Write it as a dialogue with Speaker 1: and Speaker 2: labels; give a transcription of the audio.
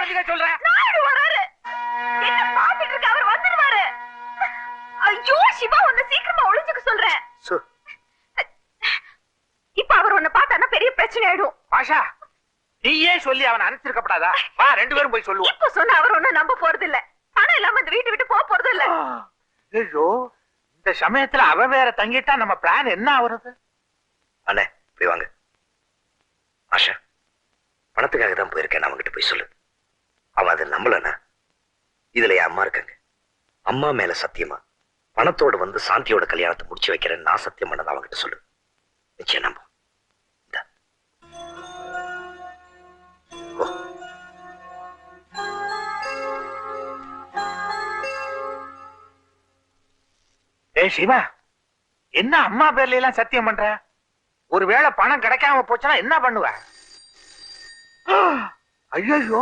Speaker 1: புரிஞ்சுக்க சொல்றேன்.
Speaker 2: நாயுடு வராரு. என்ன பாத்துட்டு இருக்க? அவர் வந்துடுவாரு. ஐயோ சிவா, உன்னை சீக்கிரமா ஒளிஞ்சுக்க சொல்றேன். இப்ப அவர் உன்னை பார்த்தானா பெரிய பிரச்சனை ஆயிடும்.
Speaker 1: பாஷா, நீயே சொல்லி அவனை அனுப்பிச்சிருக்கப்படாதா? வா, 2 பேரும் போய் சொல்லுவோம்.
Speaker 2: இப்ப சொன்ன அவர் ஒன்னும் நம்ப போறது இல்ல. பணம் இல்லாம இந்த வீட்டை விட்டு போக போறது இல்ல.
Speaker 1: ஐயோ, இந்த சமயத்துல அவ வேற தங்கிட்டா நம்ம பிளான் என்ன ஆகுறது?
Speaker 3: அண்ணே போய் வாங்க. ஆஷா, பணத்துக்காக தான் போயிருக்கேன், அவன்கிட்ட போய் சொல்லு. அவன் அதை நம்பலண்ணா. இதுல என் அம்மா இருக்காங்க. அம்மா மேல சத்தியமா பணத்தோட வந்து சாந்தியோட கல்யாணத்தை முடிச்சு வைக்கிறேன்னு நான் சத்தியம் பண்ணதை அவன்கிட்ட சொல்லு. நிச்சயம் நம்ப.
Speaker 1: ஏய் சிவா, என்ன அம்மா பேர்ல எல்லாம் சத்தியம் பண்ற? ஒருவேளை பணம் கிடைக்காம போச்சுன்னா என்ன பண்ணுவ? ஐயோ,